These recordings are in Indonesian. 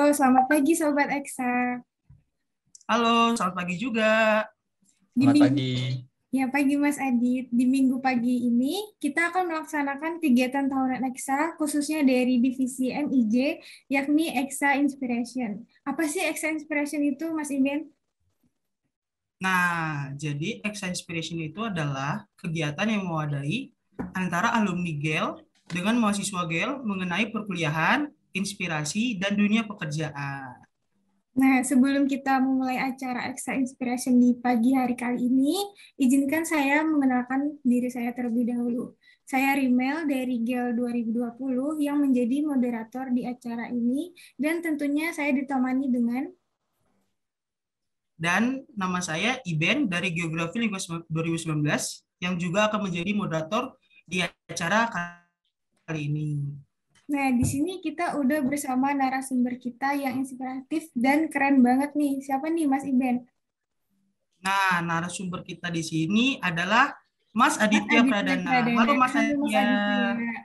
Selamat pagi Sobat Eksa. Halo, selamat pagi juga. Di Selamat minggu, pagi. ya pagi Mas Adit. Di minggu pagi ini kita akan melaksanakan kegiatan tahunan Eksa khususnya dari divisi MIJ, yakni Eksa Inspiration. Apa sih Eksa Inspiration itu, Mas Iben? Nah, jadi Extra Inspiration itu adalah kegiatan yang mewadahi antara alumni GEL dengan mahasiswa GEL mengenai perkuliahan, inspirasi, dan dunia pekerjaan. Nah, sebelum kita memulai acara Eksa Inspiration di pagi hari kali ini, izinkan saya mengenalkan diri saya terlebih dahulu. Saya Rimel dari GEL 2020 yang menjadi moderator di acara ini, dan tentunya saya ditemani dengan. Dan nama saya Iben dari Geografi Lingkungan 2019 yang juga akan menjadi moderator di acara kali ini. Nah, di sini kita udah bersama narasumber kita yang inspiratif dan keren banget nih. Siapa nih, Mas Iben? Nah, narasumber kita di sini adalah Mas Mas Aditya Aditya Pradana. Pradana. Halo Mas Halo, Mas Aditya. Aditya.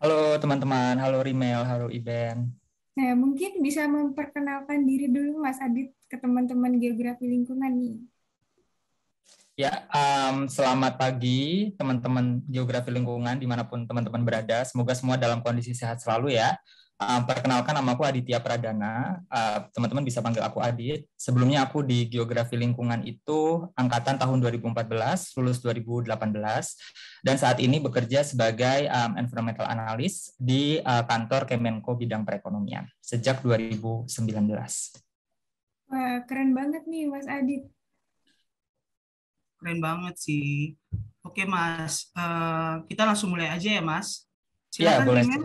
Halo teman-teman, halo Rimel, halo Iben. Nah, mungkin bisa memperkenalkan diri dulu, Mas Adit, ke teman-teman geografi lingkungan nih. Ya, selamat pagi teman-teman Geografi Lingkungan dimanapun teman-teman berada. Semoga semua dalam kondisi sehat selalu ya. Perkenalkan, nama aku Aditya Pradana. Teman-teman bisa panggil aku Adit. Sebelumnya aku di Geografi Lingkungan itu angkatan tahun 2014, lulus 2018. Dan saat ini bekerja sebagai environmental analyst di kantor Kemenko bidang perekonomian sejak 2019. Wah, keren banget nih, Mas Adit. Keren banget sih. Oke Mas, kita langsung mulai aja ya Mas. Ya, Silakan boleh. Rimel.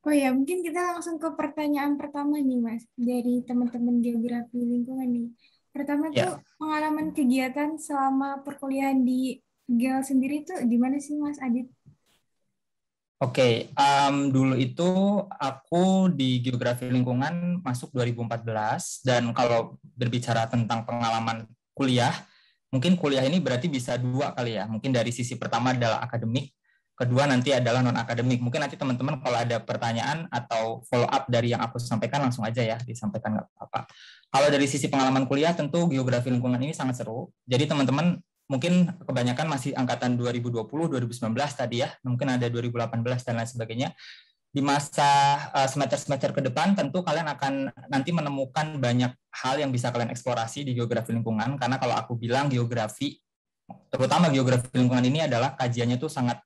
Oh ya, mungkin kita langsung ke pertanyaan pertama nih, Mas, dari teman-teman geografi lingkungan nih. Pertama tuh, Ya. pengalaman kegiatan selama perkuliahan di GEL sendiri tuh gimana sih, Mas Adit? Oke, dulu itu aku di Geografi Lingkungan masuk 2014, dan kalau berbicara tentang pengalaman kuliah, mungkin kuliah ini berarti bisa dua kali ya. Mungkin dari sisi pertama adalah akademik, kedua nanti adalah non-akademik. Mungkin nanti teman-teman kalau ada pertanyaan atau follow up dari yang aku sampaikan langsung aja ya, disampaikan nggak apa-apa. Kalau dari sisi pengalaman kuliah, tentu Geografi Lingkungan ini sangat seru. Jadi teman-teman mungkin kebanyakan masih angkatan 2020, 2019 tadi ya, mungkin ada 2018 dan lain sebagainya. Di masa semester-semester ke depan tentu kalian akan nanti menemukan banyak hal yang bisa kalian eksplorasi di geografi lingkungan, karena kalau aku bilang geografi, terutama geografi lingkungan ini adalah kajiannya tuh sangat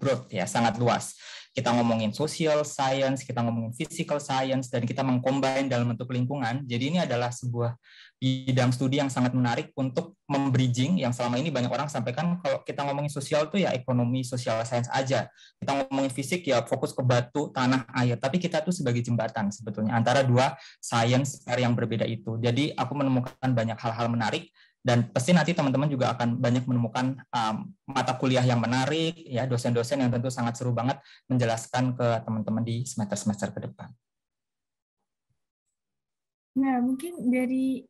broad ya, sangat luas. Kita ngomongin social science, kita ngomongin physical science, dan kita mengcombine dalam bentuk lingkungan. Jadi ini adalah sebuah bidang studi yang sangat menarik untuk membridging yang selama ini banyak orang sampaikan kalau kita ngomongin sosial tuh ya ekonomi, social science aja. Kita ngomongin fisik ya fokus ke batu, tanah, air. Tapi kita tuh sebagai jembatan sebetulnya antara dua science yang berbeda itu. Jadi aku menemukan banyak hal-hal menarik, dan pasti nanti teman-teman juga akan banyak menemukan mata kuliah yang menarik, ya dosen-dosen yang tentu sangat seru banget menjelaskan ke teman-teman di semester-semester ke depan. Nah, mungkin dari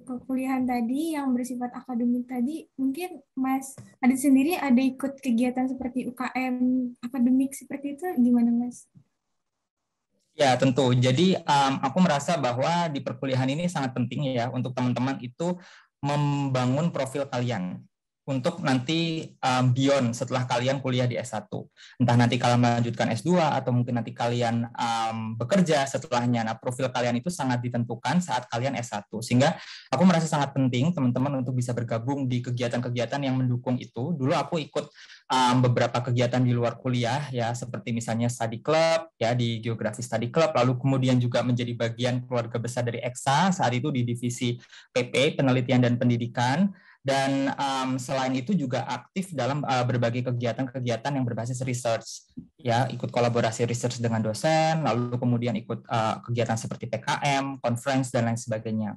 perkuliahan tadi yang bersifat akademik tadi, mungkin Mas Adit sendiri ada ikut kegiatan seperti UKM akademik seperti itu gimana, Mas? Ya, tentu. Jadi aku merasa bahwa di perkuliahan ini sangat penting ya untuk teman-teman itu membangun profil kalian untuk nanti beyond setelah kalian kuliah di S1. Entah nanti kalian melanjutkan S2 atau mungkin nanti kalian bekerja setelahnya. Nah, profil kalian itu sangat ditentukan saat kalian S1. Sehingga aku merasa sangat penting teman-teman untuk bisa bergabung di kegiatan-kegiatan yang mendukung itu. Dulu aku ikut beberapa kegiatan di luar kuliah ya, seperti misalnya study club ya, di geografi study club, lalu kemudian juga menjadi bagian keluarga besar dari EXA saat itu di divisi PP penelitian dan pendidikan, dan selain itu juga aktif dalam berbagai kegiatan-kegiatan yang berbasis research ya, ikut kolaborasi research dengan dosen, lalu kemudian ikut kegiatan seperti PKM, conference dan lain sebagainya.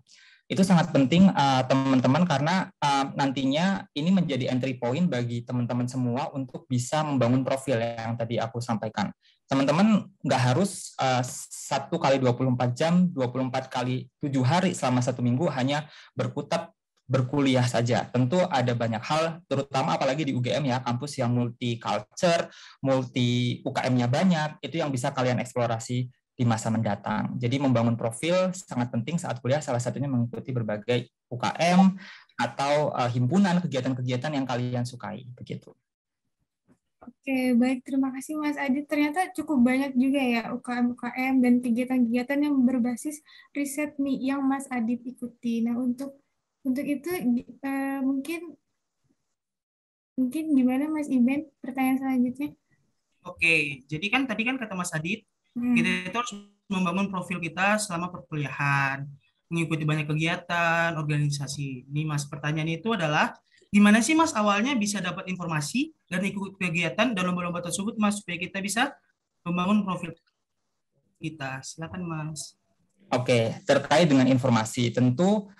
Itu sangat penting teman-teman, karena nantinya ini menjadi entry point bagi teman-teman semua untuk bisa membangun profil yang tadi aku sampaikan. Teman-teman nggak harus 1 kali 24 jam, 24 kali 7 hari selama 1 minggu hanya berkutat berkuliah saja. Tentu ada banyak hal, terutama apalagi di UGM ya, kampus yang multi-culture, multi-UKM-nya banyak, itu yang bisa kalian eksplorasi di masa mendatang. Jadi membangun profil sangat penting saat kuliah, salah satunya mengikuti berbagai UKM atau himpunan kegiatan-kegiatan yang kalian sukai, begitu. Oke, baik. Terima kasih Mas Adit. Ternyata cukup banyak juga ya UKM-UKM dan kegiatan-kegiatan yang berbasis riset nih yang Mas Adit ikuti. Nah, untuk itu mungkin gimana Mas Iben? Pertanyaan selanjutnya. Oke, jadi kan tadi kan kata Mas Adit, kita itu harus membangun profil kita selama perkuliahan, mengikuti banyak kegiatan, organisasi. Ini Mas, pertanyaan itu adalah, gimana sih Mas awalnya bisa dapat informasi dan ikut kegiatan dan lomba-lomba tersebut Mas, supaya kita bisa membangun profil kita. Silakan Mas. Oke, terkait dengan informasi, tentu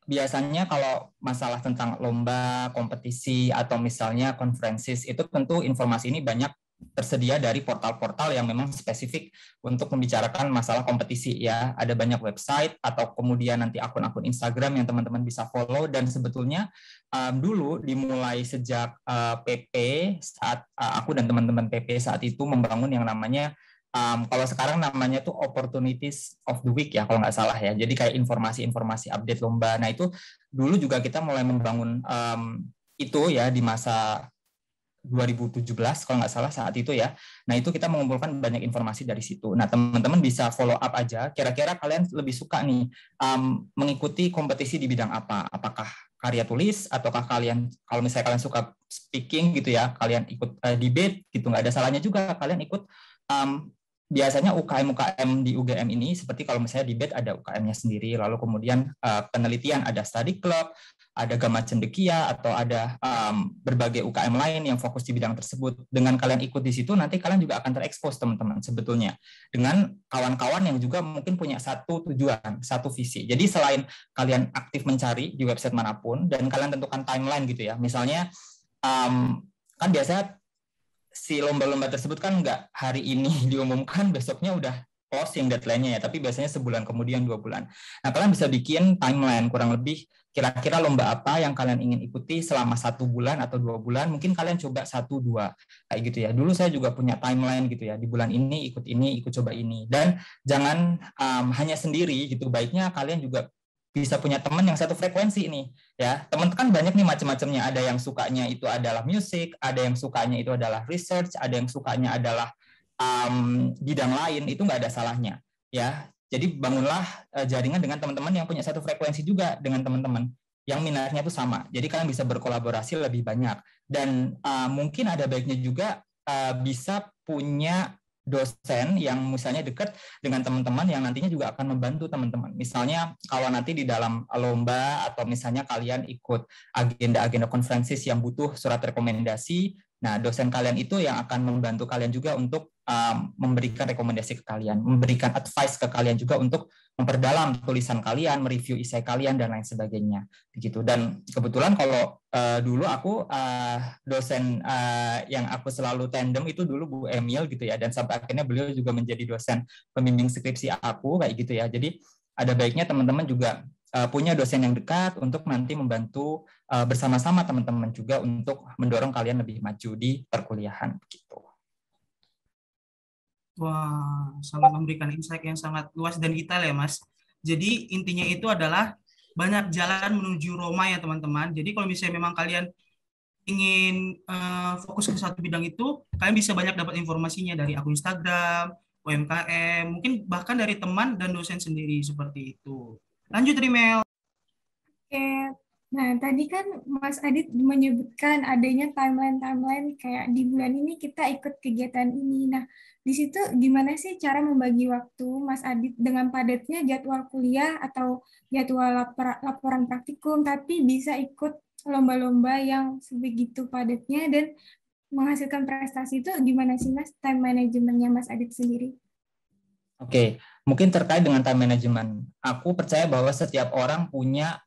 biasanya kalau masalah tentang lomba, kompetisi, atau misalnya konferensis, itu tentu informasi ini banyak tersedia dari portal-portal yang memang spesifik untuk membicarakan masalah kompetisi ya. Ada banyak website atau kemudian nanti akun-akun Instagram yang teman-teman bisa follow, dan sebetulnya dulu dimulai sejak PP saat aku dan teman-teman PP saat itu membangun yang namanya kalau sekarang namanya tuh opportunities of the week ya kalau nggak salah ya. Jadi kayak informasi-informasi update lomba. Nah itu dulu juga kita mulai membangun itu ya di masa 2017 kalau nggak salah saat itu ya. Nah itu kita mengumpulkan banyak informasi dari situ. Nah teman-teman bisa follow up aja. Kira-kira kalian lebih suka nih mengikuti kompetisi di bidang apa? Apakah karya tulis ataukah kalian kalau misalnya kalian suka speaking gitu ya, kalian ikut debate gitu, nggak ada salahnya juga kalian ikut biasanya UKM-UKM di UGM ini, seperti kalau misalnya debate ada UKM-nya sendiri, lalu kemudian penelitian ada study club, ada Gama Cendekia, atau ada berbagai UKM lain yang fokus di bidang tersebut. Dengan kalian ikut di situ, nanti kalian juga akan terekspos teman-teman sebetulnya, dengan kawan-kawan yang juga mungkin punya satu tujuan, satu visi. Jadi selain kalian aktif mencari di website manapun, dan kalian tentukan timeline gitu ya, misalnya kan biasanya si lomba-lomba tersebut kan nggak hari ini diumumkan, besoknya udah closing deadline-nya ya, tapi biasanya sebulan kemudian 2 bulan. Nah, kalian bisa bikin timeline kurang lebih kira-kira lomba apa yang kalian ingin ikuti selama 1 bulan atau 2 bulan, mungkin kalian coba 1-2 kayak gitu ya. Dulu saya juga punya timeline gitu ya, di bulan ini, ikut coba ini. Dan jangan hanya sendiri gitu, baiknya kalian juga bisa punya teman yang satu frekuensi nih ya. Teman kan banyak nih macam-macamnya, ada yang sukanya itu adalah musik, ada yang sukanya itu adalah research, ada yang sukanya adalah bidang lain, itu nggak ada salahnya ya. Jadi bangunlah jaringan dengan teman-teman yang punya satu frekuensi juga dengan teman-teman yang minatnya itu sama, jadi kalian bisa berkolaborasi lebih banyak. Dan mungkin ada baiknya juga bisa punya dosen yang misalnya dekat dengan teman-teman yang nantinya juga akan membantu teman-teman. Misalnya kalau nanti di dalam lomba atau misalnya kalian ikut agenda-agenda konferensis yang butuh surat rekomendasi, nah dosen kalian itu yang akan membantu kalian juga untuk memberikan rekomendasi ke kalian, memberikan advice ke kalian juga untuk memperdalam tulisan kalian, mereview esai kalian, dan lain sebagainya. Begitu. Dan kebetulan kalau dulu aku dosen yang aku selalu tandem itu dulu Bu Emil gitu ya, dan sampai akhirnya beliau juga menjadi dosen pembimbing skripsi aku kayak gitu ya. Jadi ada baiknya teman-teman juga punya dosen yang dekat untuk nanti membantu bersama-sama teman-teman juga untuk mendorong kalian lebih maju di perkuliahan begitu. Wah, sangat memberikan insight yang sangat luas dan detail ya, Mas. Jadi intinya itu adalah banyak jalan menuju Roma ya, teman-teman. Jadi kalau misalnya memang kalian ingin fokus ke satu bidang itu, kalian bisa banyak dapat informasinya dari akun Instagram, UMKM, mungkin bahkan dari teman dan dosen sendiri seperti itu. Lanjut, Rimel. Oke, nah tadi kan Mas Adit menyebutkan adanya timeline-timeline kayak di bulan ini kita ikut kegiatan ini. Nah, di situ gimana sih cara membagi waktu Mas Adit dengan padatnya jadwal kuliah atau jadwal laporan praktikum, tapi bisa ikut lomba-lomba yang sebegitu padatnya dan menghasilkan prestasi itu gimana sih Mas time manajemennya Mas Adit sendiri? Oke, mungkin terkait dengan time management, aku percaya bahwa setiap orang punya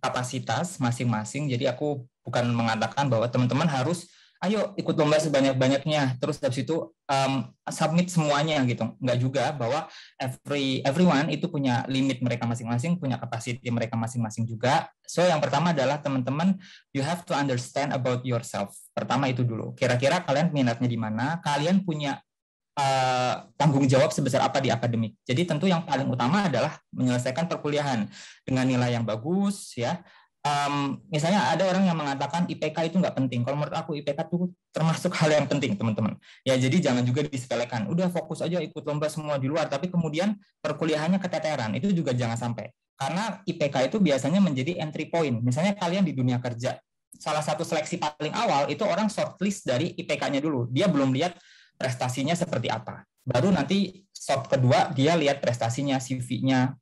kapasitas masing-masing. Jadi aku bukan mengatakan bahwa teman-teman harus ayo ikut lomba sebanyak-banyaknya, terus habis itu submit semuanya gitu. Nggak juga, bahwa everyone itu punya limit mereka masing-masing, punya kapasiti mereka masing-masing juga. So yang pertama adalah teman-teman, you have to understand about yourself. Pertama itu dulu. Kira-kira kalian minatnya di mana? Kalian punya tanggung jawab sebesar apa di akademik. Jadi tentu yang paling utama adalah menyelesaikan perkuliahan dengan nilai yang bagus, ya. Misalnya ada orang yang mengatakan IPK itu nggak penting. Kalau menurut aku IPK itu termasuk hal yang penting, teman-teman. Ya, jadi jangan juga disepelekan. Udah fokus aja ikut lomba semua di luar, tapi kemudian perkuliahannya keteteran. Itu juga jangan sampai. Karena IPK itu biasanya menjadi entry point. Misalnya kalian di dunia kerja, salah satu seleksi paling awal itu orang shortlist dari IPK-nya dulu. Dia belum lihat prestasinya seperti apa. Baru nanti sort kedua dia lihat prestasinya, CV-nya,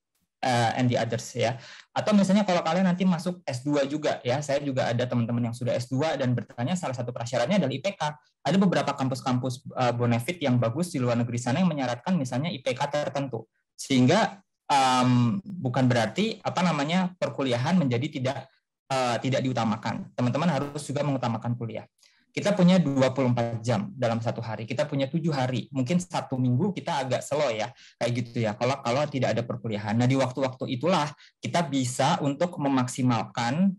and the others, ya. Atau misalnya kalau kalian nanti masuk S2 juga, ya, saya juga ada teman-teman yang sudah S2 dan bertanya salah satu prasyaratnya adalah IPK. Ada beberapa kampus-kampus bonafit yang bagus di luar negeri sana yang menyaratkan misalnya IPK tertentu, sehingga bukan berarti perkuliahan menjadi tidak diutamakan. Teman-teman harus juga mengutamakan kuliah. Kita punya 24 jam dalam satu hari, kita punya 7 hari, mungkin satu minggu kita agak slow, ya, kayak gitu ya, kalau tidak ada perkuliahan. Nah, di waktu-waktu itulah kita bisa untuk memaksimalkan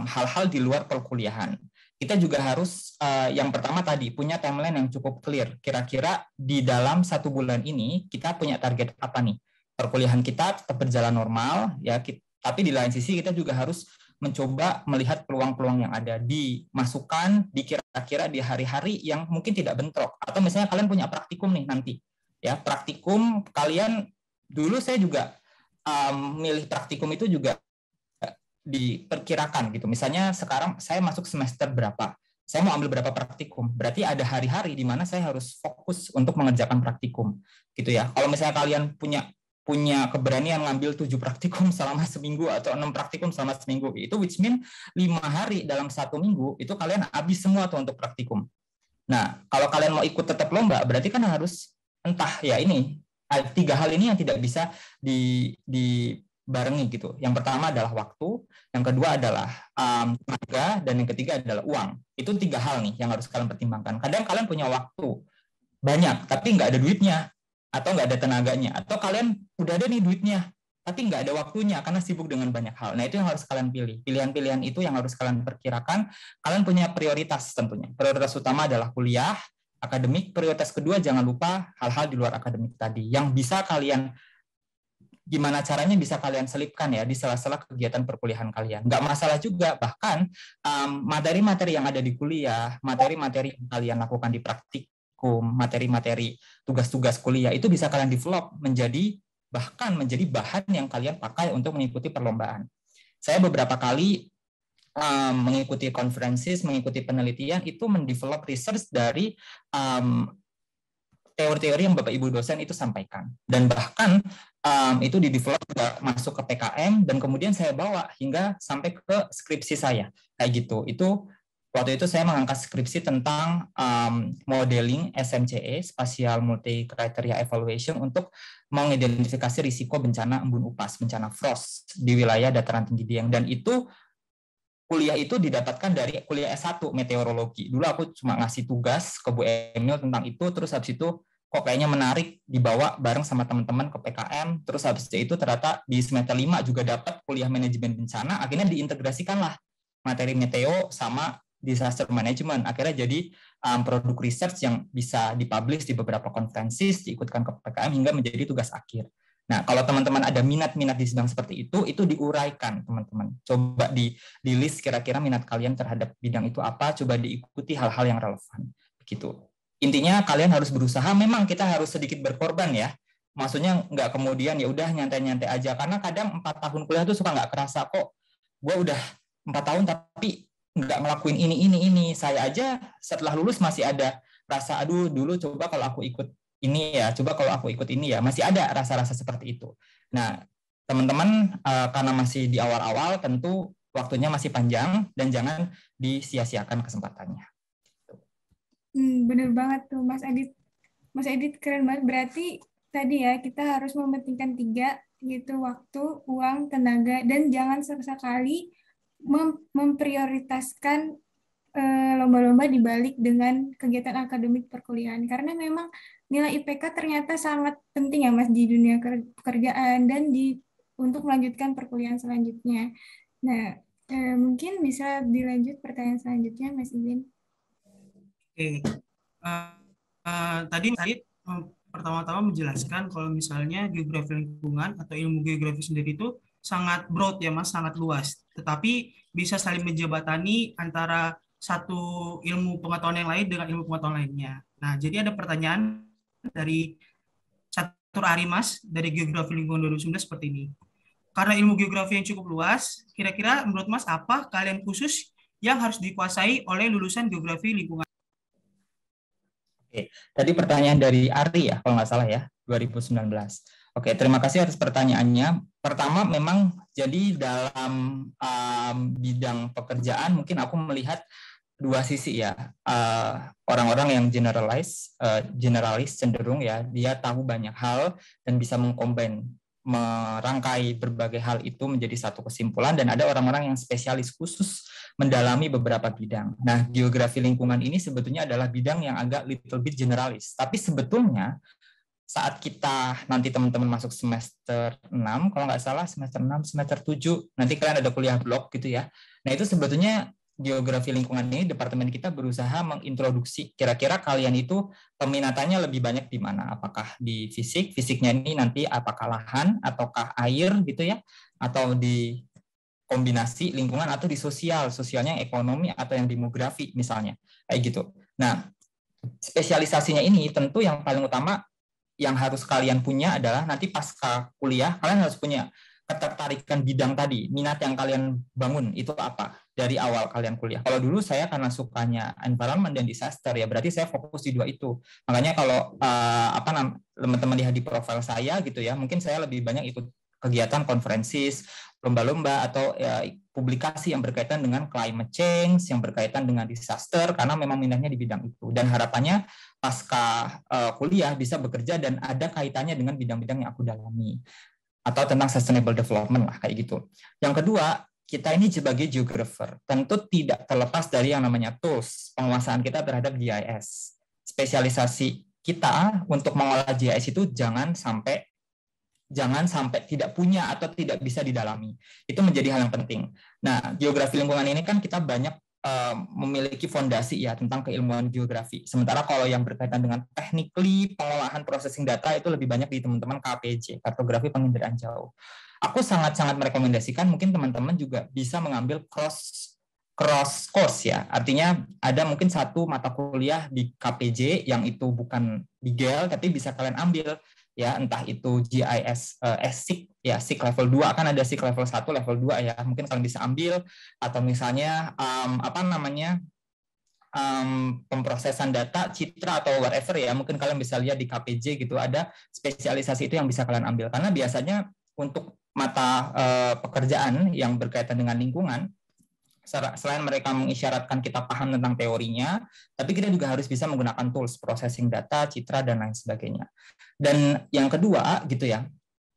hal-hal di luar perkuliahan. Kita juga harus, yang pertama tadi, punya timeline yang cukup clear. Kira-kira di dalam 1 bulan ini, kita punya target apa nih? Perkuliahan kita tetap berjalan normal, ya, tapi di lain sisi kita juga harus mencoba melihat peluang-peluang yang ada, dimasukkan di kira-kira di hari-hari yang mungkin tidak bentrok. Atau misalnya kalian punya praktikum nih nanti, ya, praktikum kalian, dulu saya juga milih praktikum itu juga diperkirakan gitu. Misalnya sekarang saya masuk semester berapa, saya mau ambil berapa praktikum, berarti ada hari-hari di mana saya harus fokus untuk mengerjakan praktikum, gitu ya. Kalau misalnya kalian punya keberanian ngambil 7 praktikum selama seminggu atau 6 praktikum selama seminggu, itu which mean 5 hari dalam 1 minggu itu kalian habis semua tuh untuk praktikum. Nah, kalau kalian mau ikut tetap lomba, berarti kan harus entah, ya, ini 3 hal ini yang tidak bisa dibarengi gitu. Yang pertama adalah waktu, yang kedua adalah tenaga, dan yang ketiga adalah uang. Itu 3 hal nih yang harus kalian pertimbangkan. Kadang kalian punya waktu banyak tapi nggak ada duitnya, atau nggak ada tenaganya, atau kalian udah ada nih duitnya tapi nggak ada waktunya karena sibuk dengan banyak hal. Nah, itu yang harus kalian pilih. Pilihan-pilihan itu yang harus kalian perkirakan. Kalian punya prioritas tentunya. Prioritas utama adalah kuliah, akademik. Prioritas kedua jangan lupa hal-hal di luar akademik tadi yang bisa kalian, gimana caranya bisa kalian selipkan, ya, di sela-sela kegiatan perkuliahan kalian. Nggak masalah juga, bahkan materi-materi yang ada di kuliah, materi-materi yang kalian lakukan di praktikum, materi-materi tugas-tugas kuliah itu bisa kalian develop menjadi bahan yang kalian pakai untuk mengikuti perlombaan. Saya beberapa kali mengikuti konferensi, mengikuti penelitian, itu mendevelop research dari teori-teori yang Bapak Ibu dosen itu sampaikan. Dan bahkan itu di-develop masuk ke PKM, dan kemudian saya bawa hingga sampai ke skripsi saya. Kayak gitu. Waktu itu saya mengangkat skripsi tentang modeling SMCE, Spatial Multi Criteria Evaluation, untuk mengidentifikasi risiko bencana embun upas, bencana frost di wilayah dataran tinggi Dieng. Dan itu kuliah itu didapatkan dari kuliah S1 meteorologi. Dulu aku cuma ngasih tugas ke Bu Emil tentang itu, terus habis itu kok kayaknya menarik, dibawa bareng sama teman-teman ke PKM, terus habis itu ternyata di semester 5 juga dapat kuliah manajemen bencana, akhirnya diintegrasikanlah materi meteo sama disaster management, akhirnya jadi produk research yang bisa dipublish di beberapa konferensi, diikutkan ke PKM hingga menjadi tugas akhir. Nah, kalau teman-teman ada minat-minat di bidang seperti itu diuraikan, teman-teman. Coba di list kira-kira minat kalian terhadap bidang itu apa, coba diikuti hal-hal yang relevan. Begitu. Intinya kalian harus berusaha, memang kita harus sedikit berkorban, ya. Maksudnya nggak kemudian ya udah nyantai-nyantai aja, karena kadang 4 tahun kuliah tuh suka nggak kerasa, kok gue udah 4 tahun tapi nggak ngelakuin ini. Saya aja setelah lulus masih ada rasa, aduh dulu coba kalau aku ikut ini ya, masih ada rasa-rasa seperti itu. Nah, teman-teman, karena masih di awal-awal, tentu waktunya masih panjang dan jangan disia-siakan kesempatannya. Bener banget tuh Mas Adit. Mas Adit keren banget. Berarti tadi ya kita harus mementingkan 3 gitu, waktu, uang, tenaga, dan jangan sekali memprioritaskan lomba-lomba dibalik dengan kegiatan akademik perkuliahan. Karena memang nilai IPK ternyata sangat penting ya Mas di dunia pekerjaan dan untuk melanjutkan perkuliahan selanjutnya. Nah, mungkin bisa dilanjut pertanyaan selanjutnya Mas Izin. Oke. Tadi Said pertama-tama menjelaskan kalau misalnya geografi lingkungan atau ilmu geografi sendiri itu sangat broad ya Mas, sangat luas. Tetapi bisa saling menjembatani antara satu ilmu pengetahuan yang lain dengan ilmu pengetahuan lainnya. Nah, jadi ada pertanyaan dari Catur Arimas dari Geografi Lingkungan 2019 seperti ini. Karena ilmu geografi yang cukup luas, kira-kira menurut Mas apa kalian khusus yang harus dikuasai oleh lulusan geografi lingkungan? Oke, tadi pertanyaan dari Ari ya, kalau nggak salah ya, 2019. Oke, terima kasih atas pertanyaannya. Pertama, memang jadi dalam bidang pekerjaan mungkin aku melihat dua sisi ya. Orang-orang yang generalis cenderung ya, dia tahu banyak hal dan bisa merangkai berbagai hal itu menjadi satu kesimpulan, dan ada orang-orang yang spesialis khusus mendalami beberapa bidang. Nah, geografi lingkungan ini sebetulnya adalah bidang yang agak little bit generalis, tapi sebetulnya saat kita nanti teman-teman masuk semester 6, kalau nggak salah semester 6, semester 7, nanti kalian ada kuliah blok gitu ya. Nah, itu sebetulnya geografi lingkungan ini departemen kita berusaha mengintroduksi kira-kira kalian itu peminatannya lebih banyak di mana, apakah di fisiknya ini nanti apakah lahan ataukah air gitu ya, atau di kombinasi lingkungan, atau di sosialnya ekonomi atau yang demografi misalnya kayak gitu. Nah, spesialisasinya ini tentu yang paling utama yang harus kalian punya adalah nanti pasca kuliah kalian harus punya ketertarikan bidang tadi, minat yang kalian bangun itu apa dari awal kalian kuliah. Kalau dulu saya karena sukanya environment dan disaster ya, berarti saya fokus di dua itu. Makanya kalau teman-teman lihat di profil saya gitu ya, mungkin saya lebih banyak ikut kegiatan konferensis, lomba-lomba, atau ya, publikasi yang berkaitan dengan climate change, yang berkaitan dengan disaster, karena memang minatnya di bidang itu. Dan harapannya pasca kuliah bisa bekerja dan ada kaitannya dengan bidang-bidang yang aku dalami, atau tentang sustainable development lah kayak gitu. Yang kedua, kita ini sebagai geographer tentu tidak terlepas dari yang namanya tools, penguasaan kita terhadap GIS. Spesialisasi kita untuk mengolah GIS itu jangan sampai tidak punya atau tidak bisa didalami. Itu menjadi hal yang penting. Nah, geografi lingkungan ini kan kita banyak memiliki fondasi ya tentang keilmuan geografi. Sementara kalau yang berkaitan dengan technically pengolahan processing data itu lebih banyak di teman-teman KPJ, kartografi penginderaan jauh. Aku sangat-sangat merekomendasikan mungkin teman-teman juga bisa mengambil cross course ya. Artinya ada mungkin satu mata kuliah di KPJ yang itu bukan di GEL tapi bisa kalian ambil ya, entah itu GIS SIG ya, SIG level 2, kan ada SIG level 1, level 2 ya, mungkin kalian bisa ambil, atau misalnya pemrosesan data, citra, atau whatever ya, mungkin kalian bisa lihat di KPJ gitu, ada spesialisasi itu yang bisa kalian ambil, karena biasanya untuk mata pekerjaan yang berkaitan dengan lingkungan, selain mereka mengisyaratkan kita paham tentang teorinya, tapi kita juga harus bisa menggunakan tools, processing data, citra, dan lain sebagainya. Dan yang kedua, gitu ya,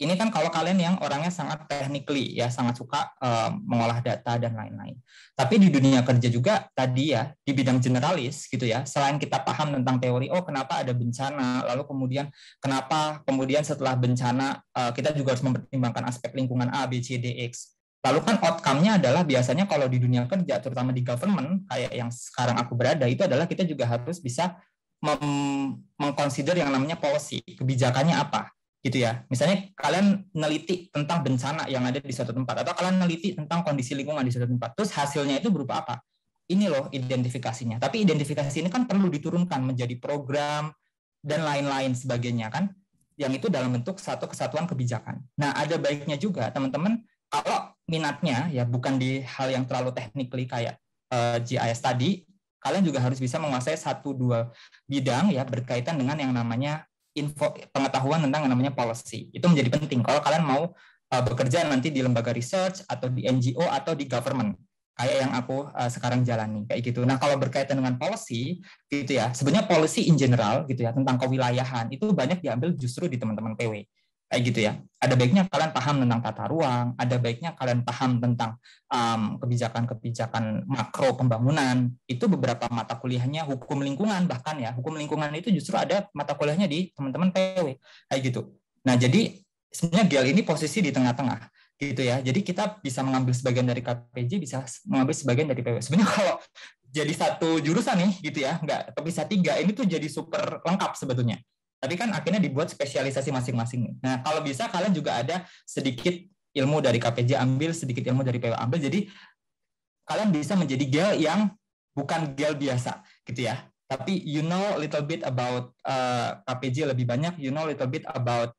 ini kan kalau kalian yang orangnya sangat technically, ya, sangat suka mengolah data dan lain-lain. Tapi di dunia kerja juga tadi ya, di bidang generalis, gitu ya, selain kita paham tentang teori, oh kenapa ada bencana, lalu kemudian setelah bencana, kita juga harus mempertimbangkan aspek lingkungan A, B, C, D, X. Lalu kan outcome-nya adalah biasanya kalau di dunia kerja, terutama di government, kayak yang sekarang aku berada, itu adalah kita juga harus bisa mengconsider yang namanya policy, kebijakannya apa, gitu ya. Misalnya kalian neliti tentang bencana yang ada di suatu tempat, atau kalian neliti tentang kondisi lingkungan di suatu tempat, terus hasilnya itu berupa apa? Ini loh identifikasinya. Tapi identifikasi ini kan perlu diturunkan menjadi program, dan lain-lain sebagainya kan, yang itu dalam bentuk satu kesatuan kebijakan. Nah, ada baiknya juga, teman-teman, kalau minatnya ya bukan di hal yang terlalu technically kayak GIS tadi, kalian juga harus bisa menguasai 1-2 bidang ya berkaitan dengan yang namanya pengetahuan tentang yang namanya policy. Itu menjadi penting kalau kalian mau bekerja nanti di lembaga research atau di NGO atau di government kayak yang aku sekarang jalani kayak gitu. Nah, kalau berkaitan dengan policy gitu ya, sebenarnya policy in general gitu ya tentang kewilayahan itu banyak diambil justru di teman-teman PW. kayak gitu ya. Ada baiknya kalian paham tentang tata ruang, ada baiknya kalian paham tentang kebijakan-kebijakan makro pembangunan. Itu beberapa mata kuliahnya, hukum lingkungan bahkan ya. Hukum lingkungan itu justru ada mata kuliahnya di teman-teman PW kayak gitu. Nah, jadi sebenarnya GEL ini posisi di tengah-tengah gitu ya. Jadi kita bisa mengambil sebagian dari KPJ, bisa mengambil sebagian dari PW. Sebenarnya kalau jadi satu jurusan nih gitu ya, nggak bisa 3, ini tuh jadi super lengkap sebetulnya. Tapi kan akhirnya dibuat spesialisasi masing-masing nih. Nah, kalau bisa kalian juga ada sedikit ilmu dari KPJ ambil, sedikit ilmu dari PW ambil, jadi kalian bisa menjadi GEL yang bukan GEL biasa gitu ya. Tapi you know little bit about KPJ lebih banyak, you know little bit about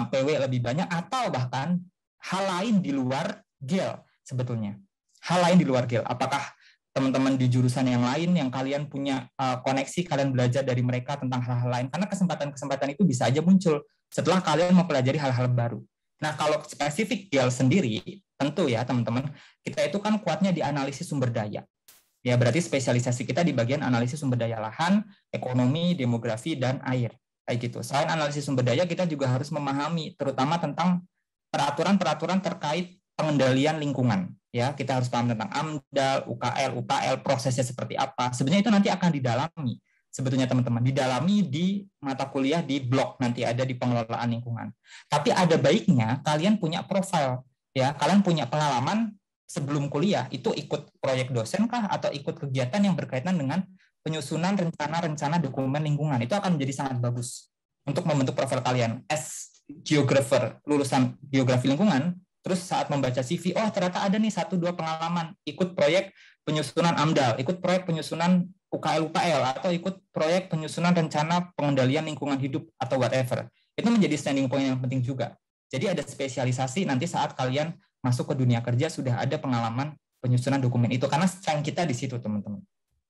PW lebih banyak, atau bahkan hal lain di luar GEL sebetulnya. Hal lain di luar GEL. Apakah teman-teman di jurusan yang lain yang kalian punya koneksi, kalian belajar dari mereka tentang hal-hal lain, karena kesempatan-kesempatan itu bisa aja muncul setelah kalian mempelajari hal-hal baru. Nah, kalau spesifik GEL sendiri, tentu ya teman-teman, kita itu kan kuatnya di analisis sumber daya. Ya, berarti spesialisasi kita di bagian analisis sumber daya lahan, ekonomi, demografi, dan air. Kayak gitu. Selain analisis sumber daya, kita juga harus memahami terutama tentang peraturan-peraturan terkait pengendalian lingkungan. Ya, kita harus paham tentang AMDAL, UKL, UKL, prosesnya seperti apa. Sebenarnya itu nanti akan didalami. Sebetulnya teman-teman, didalami di mata kuliah di blog, nanti ada di pengelolaan lingkungan. Tapi ada baiknya kalian punya profil. Ya, kalian punya pengalaman sebelum kuliah, itu ikut proyek dosen kah, atau ikut kegiatan yang berkaitan dengan penyusunan rencana-rencana dokumen lingkungan. Itu akan menjadi sangat bagus untuk membentuk profil kalian. As geographer, lulusan geografi lingkungan, terus saat membaca CV, oh ternyata ada nih 1-2 pengalaman, ikut proyek penyusunan AMDAL, ikut proyek penyusunan UKL-UKL, atau ikut proyek penyusunan rencana pengendalian lingkungan hidup, atau whatever. Itu menjadi standing point yang penting juga. Jadi ada spesialisasi nanti saat kalian masuk ke dunia kerja sudah ada pengalaman penyusunan dokumen itu, karena strength kita di situ teman-teman,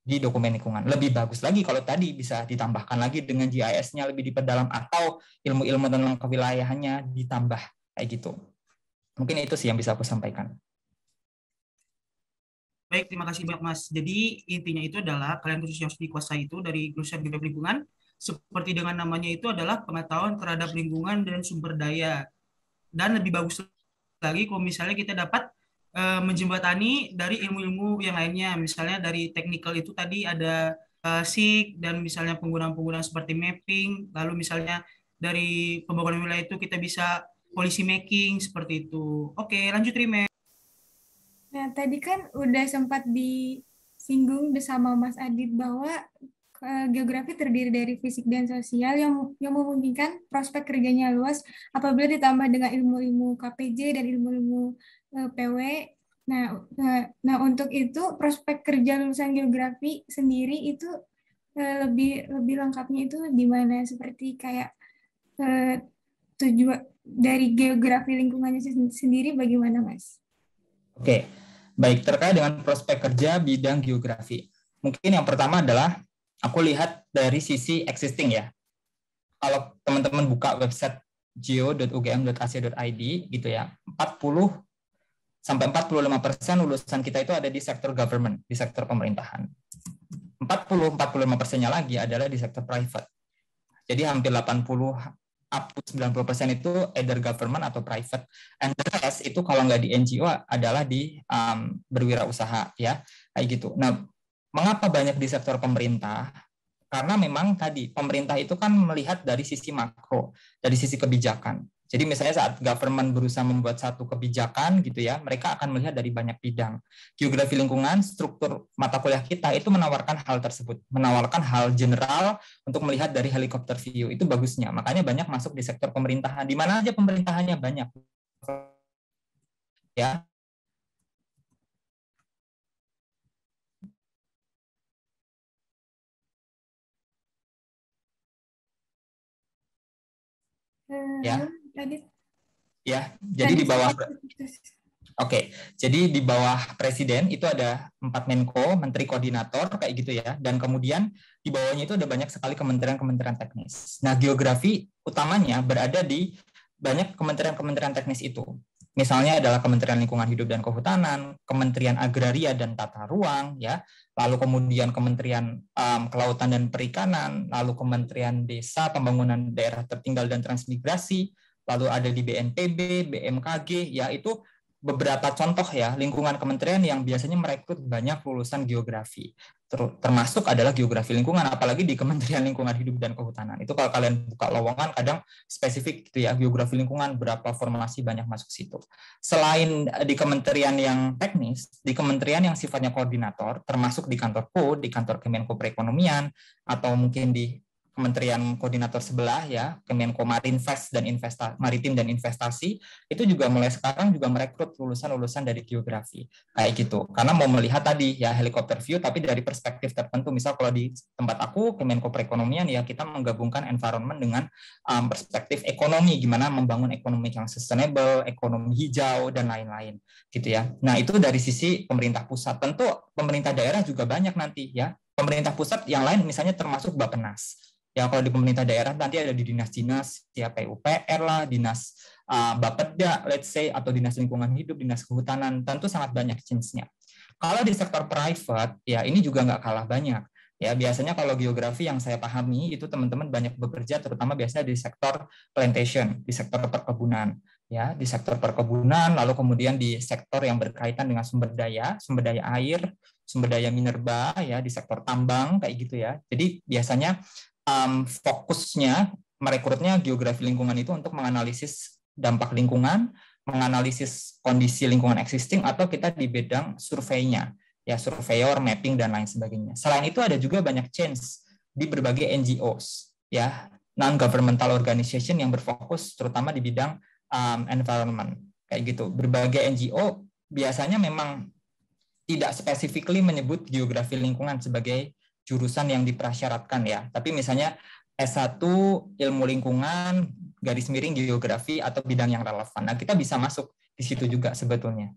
di dokumen lingkungan. Lebih bagus lagi kalau tadi bisa ditambahkan lagi dengan GIS-nya lebih diperdalam, atau ilmu-ilmu tentang kewilayahannya ditambah kayak gitu. Mungkin itu sih yang bisa aku sampaikan. Baik, terima kasih banyak Mas. Jadi intinya itu adalah kalian khusus yang harus dikuasai itu dari jurusan geografi lingkungan, seperti dengan namanya itu adalah pengetahuan terhadap lingkungan dan sumber daya. Dan lebih bagus lagi kalau misalnya kita dapat menjembatani dari ilmu-ilmu yang lainnya. Misalnya dari technical itu tadi ada SIG, dan misalnya penggunaan-penggunaan seperti mapping, lalu misalnya dari pembangunan wilayah itu kita bisa policy making seperti itu. Oke, lanjut Rime. Nah, tadi kan udah sempat disinggung bersama Mas Adit bahwa geografi terdiri dari fisik dan sosial yang memungkinkan prospek kerjanya luas apabila ditambah dengan ilmu-ilmu KPJ dan ilmu-ilmu PW. Nah, untuk itu prospek kerja lulusan geografi sendiri itu lebih lengkapnya itu di mana, seperti kayak tujuan dari geografi lingkungannya sendiri bagaimana, Mas? Oke, baik, terkait dengan prospek kerja bidang geografi. Mungkin yang pertama adalah aku lihat dari sisi existing ya. Kalau teman-teman buka website geo.ugm.ac.id gitu ya, 40-45% lulusan kita itu ada di sektor government, di sektor pemerintahan. 40-45%-nya lagi adalah di sektor private. Jadi hampir 90% itu either government atau private, and the rest itu kalau nggak di NGO adalah di berwirausaha ya, kayak gitu. Nah, mengapa banyak di sektor pemerintah? Karena memang tadi pemerintah itu kan melihat dari sisi makro, dari sisi kebijakan. Jadi misalnya saat government berusaha membuat satu kebijakan gitu ya, mereka akan melihat dari banyak bidang. Geografi lingkungan, struktur mata kuliah kita itu menawarkan hal tersebut, menawarkan hal general untuk melihat dari helikopter view. Itu bagusnya. Makanya banyak masuk di sektor pemerintahan. Di mana aja pemerintahannya banyak. Ya. Ya. Ya, jadi di bawah jadi di bawah presiden itu ada 4 Menko, menteri koordinator kayak gitu ya, dan kemudian di bawahnya itu ada banyak sekali kementerian-kementerian teknis. Nah, geografi utamanya berada di banyak kementerian-kementerian teknis itu. Misalnya adalah Kementerian Lingkungan Hidup dan Kehutanan, Kementerian Agraria dan Tata Ruang, ya, lalu kemudian Kementerian Kelautan dan Perikanan, lalu Kementerian Desa, Pembangunan Daerah Tertinggal dan Transmigrasi, lalu ada di BNPB, BMKG, ya itu beberapa contoh ya lingkungan kementerian yang biasanya merekrut banyak lulusan geografi. Termasuk adalah geografi lingkungan, apalagi di Kementerian Lingkungan Hidup dan Kehutanan. Itu kalau kalian buka lowongan kadang spesifik gitu ya, geografi lingkungan berapa formasi banyak masuk situ. Selain di kementerian yang teknis, di kementerian yang sifatnya koordinator, termasuk di kantorku, di kantor Kemenko Perekonomian, atau mungkin di kementerian koordinator sebelah ya, Kemenko Maritim dan Investasi, itu juga mulai sekarang juga merekrut lulusan-lulusan dari geografi kayak gitu. Karena mau melihat tadi ya helikopter view tapi dari perspektif tertentu. Misal kalau di tempat aku Kemenko Perekonomian ya kita menggabungkan environment dengan perspektif ekonomi, gimana membangun ekonomi yang sustainable, ekonomi hijau dan lain-lain gitu ya. Nah, itu dari sisi pemerintah pusat. Tentu pemerintah daerah juga banyak nanti ya. Pemerintah pusat yang lain misalnya termasuk Bappenas. Ya kalau di pemerintah daerah nanti ada di dinas-dinas ya PUPR lah, dinas Bapeda, let's say, atau dinas lingkungan hidup, dinas kehutanan, tentu sangat banyak jenisnya. Kalau di sektor private, ya ini juga nggak kalah banyak. Ya biasanya kalau geografi yang saya pahami itu teman-teman banyak bekerja, terutama biasanya di sektor plantation, di sektor perkebunan, ya di sektor perkebunan, lalu kemudian di sektor yang berkaitan dengan sumber daya air, sumber daya minerba, ya di sektor tambang kayak gitu ya. Jadi biasanya fokusnya merekrutnya geografi lingkungan itu untuk menganalisis dampak lingkungan, menganalisis kondisi lingkungan existing, atau kita di bidang surveinya, ya surveyor, mapping dan lain sebagainya. Selain itu ada juga banyak change di berbagai NGOs, ya non-governmental organization yang berfokus terutama di bidang environment, kayak gitu. Berbagai NGO biasanya memang tidak specifically menyebut geografi lingkungan sebagai jurusan yang diprasyaratkan ya. Tapi misalnya S1 ilmu lingkungan garis miring geografi atau bidang yang relevan. Nah, kita bisa masuk di situ juga sebetulnya.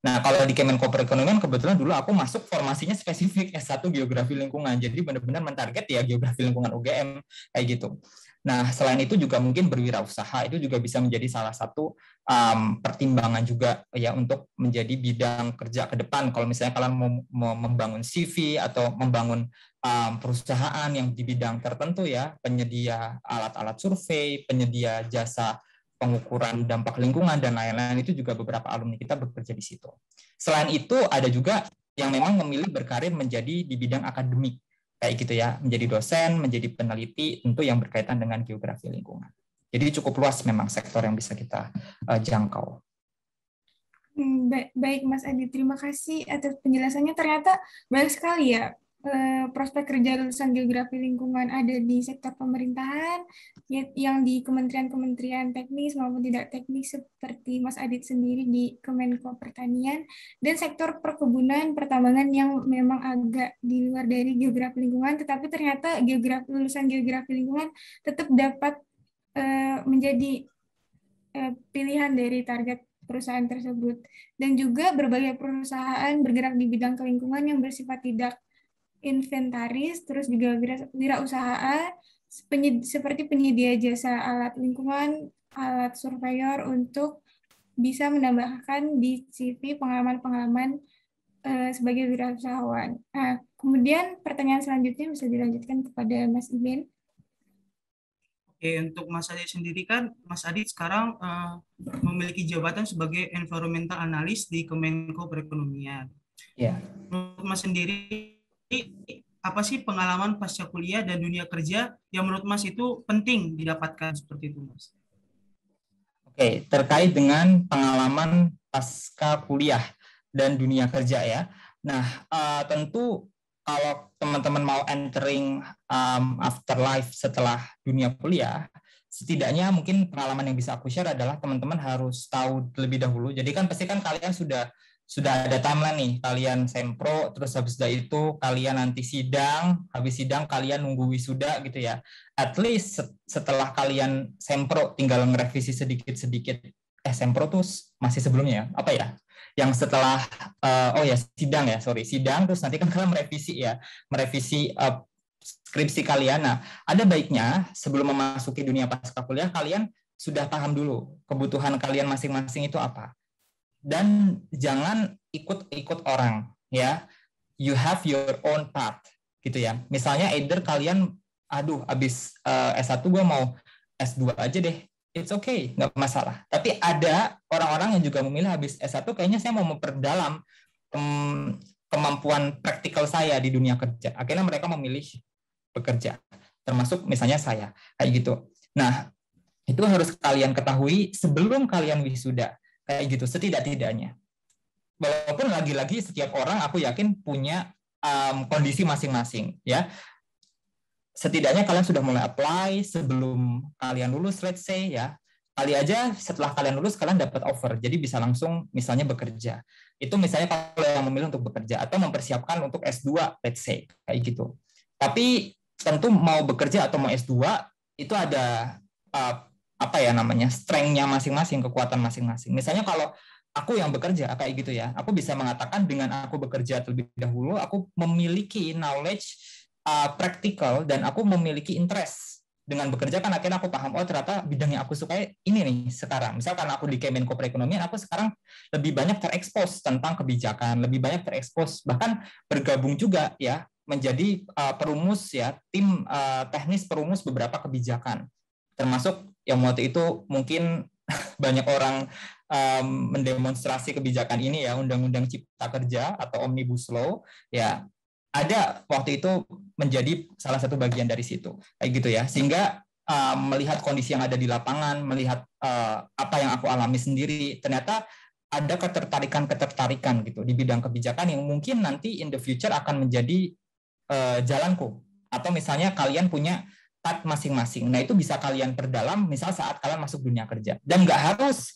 Nah, kalau di Kemenko Perekonomian kebetulan dulu aku masuk formasinya spesifik S1 geografi lingkungan. Jadi benar-benar mentarget ya geografi lingkungan UGM kayak gitu. Nah, selain itu juga mungkin berwirausaha itu juga bisa menjadi salah satu pertimbangan juga ya untuk menjadi bidang kerja ke depan. Kalau misalnya kalian mau membangun CV atau membangun perusahaan yang di bidang tertentu ya, penyedia alat-alat survei, penyedia jasa pengukuran dampak lingkungan dan lain-lain, itu juga beberapa alumni kita bekerja di situ. Selain itu ada juga yang memang memilih berkarir menjadi di bidang akademik kayak gitu ya, menjadi dosen, menjadi peneliti, tentu yang berkaitan dengan geografi lingkungan. Jadi cukup luas memang sektor yang bisa kita jangkau. Baik Mas Adi, terima kasih atas penjelasannya. Ternyata banyak sekali ya prospek kerja lulusan geografi lingkungan ada di sektor pemerintahan, yang di kementerian-kementerian teknis maupun tidak teknis seperti Mas Adit sendiri di Kemenko Pertanian, dan sektor perkebunan, pertambangan yang memang agak di luar dari geografi lingkungan, tetapi ternyata lulusan geografi lingkungan tetap dapat menjadi pilihan dari target perusahaan tersebut. Dan juga berbagai perusahaan bergerak di bidang kelingkungan yang bersifat tidak inventaris, terus juga wirausaha seperti penyedia jasa alat lingkungan, alat surveyor untuk bisa menambahkan di CV pengalaman-pengalaman sebagai wirausahawan. Nah, kemudian pertanyaan selanjutnya bisa dilanjutkan kepada Mas Iben. Oke, untuk Mas Adit sendiri kan, Mas Adit sekarang memiliki jabatan sebagai environmental analyst di Kemenko Perekonomian. Ya. Menurut Mas sendiri, apa sih pengalaman pasca kuliah dan dunia kerja yang menurut Mas itu penting didapatkan seperti itu, Mas? Oke, terkait dengan pengalaman pasca kuliah dan dunia kerja ya. Nah, tentu kalau teman-teman mau entering afterlife setelah dunia kuliah, setidaknya mungkin pengalaman yang bisa aku share adalah teman-teman harus tahu terlebih dahulu. Jadi kan pasti kan kalian sudah ada timeline nih, kalian sempro, terus habis itu kalian nanti sidang, habis sidang kalian nunggu wisuda gitu ya. At least setelah kalian sempro tinggal ngerevisi sedikit-sedikit. Sempro tuh masih sebelumnya ya, apa ya? Yang setelah sidang terus nanti kan kalian merevisi skripsi kalian. Nah, ada baiknya sebelum memasuki dunia pasca kuliah kalian sudah paham dulu kebutuhan kalian masing-masing itu apa. Dan jangan ikut orang ya. You have your own path gitu ya. Misalnya either kalian habis S1 gue mau S2 aja deh. it's okay, nggak masalah. Tapi ada orang-orang yang juga memilih habis S1 kayaknya saya mau memperdalam kemampuan praktikal saya di dunia kerja. Akhirnya mereka memilih bekerja. Termasuk misalnya saya, kayak gitu. Nah, itu harus kalian ketahui sebelum kalian wisuda, kayak gitu setidak-tidaknya. Walaupun lagi-lagi setiap orang aku yakin punya kondisi masing-masing, ya. Setidaknya kalian sudah mulai apply sebelum kalian lulus, let's say, ya. Kali aja setelah kalian lulus kalian dapat offer, jadi bisa langsung misalnya bekerja. Itu misalnya kalau yang memilih untuk bekerja atau mempersiapkan untuk S2, let's say, kayak gitu. Tapi tentu mau bekerja atau mau S2 itu ada apa ya namanya, strength-nya masing-masing, kekuatan masing-masing. Misalnya kalau aku yang bekerja kayak gitu ya, aku bisa mengatakan dengan aku bekerja terlebih dahulu, aku memiliki knowledge praktikal dan aku memiliki interest. Dengan bekerja kan akhirnya aku paham, oh ternyata bidang yang aku suka ini nih sekarang. Misal karena aku di Kemenko Perekonomian, aku sekarang lebih banyak terekspos tentang kebijakan, lebih banyak terekspos, bahkan bergabung juga ya menjadi perumus ya, tim teknis perumus beberapa kebijakan. Termasuk yang waktu itu mungkin banyak orang mendemonstrasi kebijakan ini ya, Undang-Undang Cipta Kerja atau Omnibus Law, ya ada waktu itu menjadi salah satu bagian dari situ, kayak gitu ya. Sehingga melihat kondisi yang ada di lapangan, melihat apa yang aku alami sendiri, ternyata ada ketertarikan gitu di bidang kebijakan yang mungkin nanti in the future akan menjadi jalanku. Atau misalnya kalian punya path masing-masing. Nah itu bisa kalian perdalam misal saat kalian masuk dunia kerja. Dan nggak harus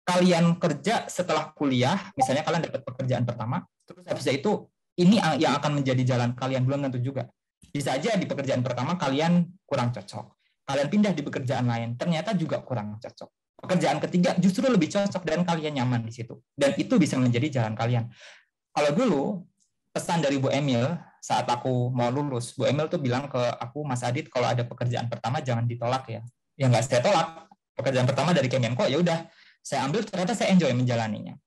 kalian kerja setelah kuliah, misalnya kalian dapat pekerjaan pertama, terus habis itu ini yang akan menjadi jalan kalian, belum tentu juga. Bisa aja di pekerjaan pertama kalian kurang cocok. Kalian pindah di pekerjaan lain, ternyata juga kurang cocok. Pekerjaan ketiga justru lebih cocok dan kalian nyaman di situ. Dan itu bisa menjadi jalan kalian. Kalau dulu, pesan dari Bu Emil saat aku mau lulus, Bu Emil tuh bilang ke aku, Mas Adit, kalau ada pekerjaan pertama jangan ditolak ya. Ya nggak saya tolak. Pekerjaan pertama dari Kemenko, ya udah saya ambil, ternyata saya enjoy menjalaninya.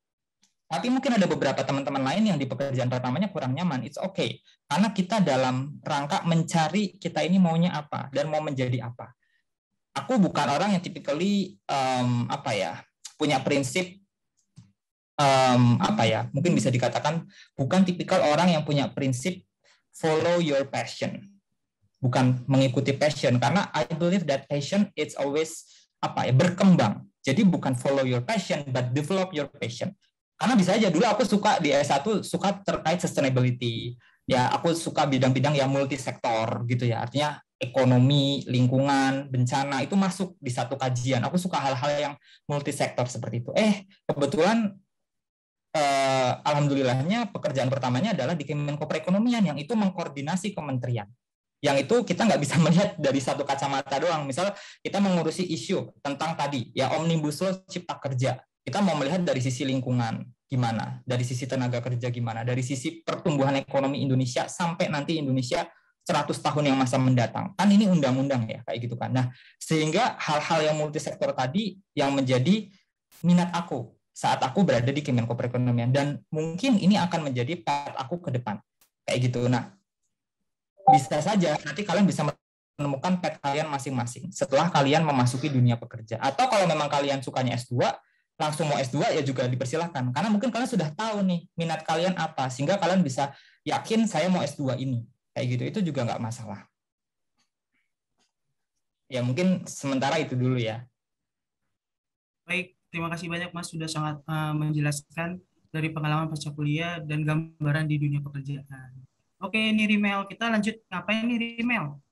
Tapi mungkin ada beberapa teman-teman lain yang di pekerjaan pertamanya kurang nyaman. It's okay. Karena kita dalam rangka mencari kita ini maunya apa dan mau menjadi apa. Aku bukan orang yang typically punya prinsip mungkin bisa dikatakan bukan tipikal orang yang punya prinsip follow your passion. Bukan mengikuti passion, karena I believe that passion it's always berkembang. Jadi bukan follow your passion but develop your passion. Karena bisa aja dulu aku suka di S1 suka terkait sustainability. Ya, aku suka bidang-bidang yang multisektor gitu ya. Artinya ekonomi, lingkungan, bencana itu masuk di satu kajian. Aku suka hal-hal yang multisektor seperti itu. Kebetulan alhamdulillahnya pekerjaan pertamanya adalah di Kemenko Perekonomian yang itu mengkoordinasi kementerian. Yang itu kita nggak bisa melihat dari satu kacamata doang. Misal kita mengurusi isu tentang tadi ya Omnibus Law Cipta Kerja. Kita mau melihat dari sisi lingkungan gimana, dari sisi tenaga kerja gimana, dari sisi pertumbuhan ekonomi Indonesia sampai nanti Indonesia 100 tahun yang masa mendatang. Kan ini undang-undang ya, kayak gitu kan. Nah, sehingga hal-hal yang multisektor tadi yang menjadi minat aku saat aku berada di Kemenko Perekonomian. Dan mungkin ini akan menjadi path aku ke depan. Kayak gitu. Nah, bisa saja nanti kalian bisa menemukan path kalian masing-masing setelah kalian memasuki dunia pekerja. Atau kalau memang kalian sukanya S2, langsung mau S2 ya juga dipersilahkan. Karena mungkin kalian sudah tahu nih minat kalian apa, sehingga kalian bisa yakin saya mau S2 ini. Kayak gitu, itu juga nggak masalah. Ya mungkin sementara itu dulu ya. Baik, terima kasih banyak Mas sudah sangat menjelaskan dari pengalaman pasca kuliah dan gambaran di dunia pekerjaan. Oke, ini Rimel. Kita lanjut. Ngapain nih Rimel?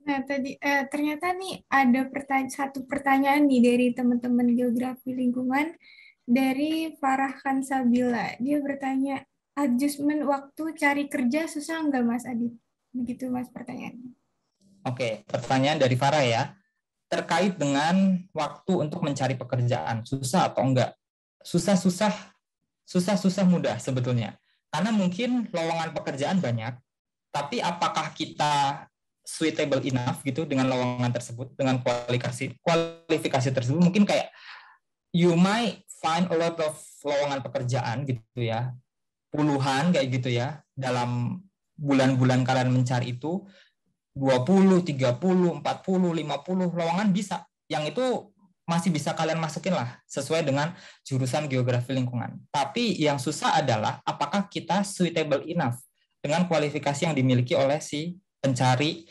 Nah, tadi ternyata nih ada satu pertanyaan nih dari teman-teman geografi lingkungan dari Farah Kansabila. Dia bertanya, adjustment waktu cari kerja susah nggak Mas Adit? Begitu Mas pertanyaannya. Oke, pertanyaan dari Farah ya. Terkait dengan waktu untuk mencari pekerjaan, susah atau enggak? Susah-susah mudah sebetulnya. Karena mungkin lowongan pekerjaan banyak, tapi apakah kita suitable enough gitu dengan lowongan tersebut, dengan kualifikasi tersebut? Mungkin kayak you might find a lot of lowongan pekerjaan gitu ya, puluhan kayak gitu ya, dalam bulan-bulan kalian mencari itu 20, 30, 40, 50 lowongan bisa. yang itu masih bisa kalian masukin lah sesuai dengan jurusan geografi lingkungan. Tapi yang susah adalah apakah kita suitable enough dengan kualifikasi yang dimiliki oleh si pencari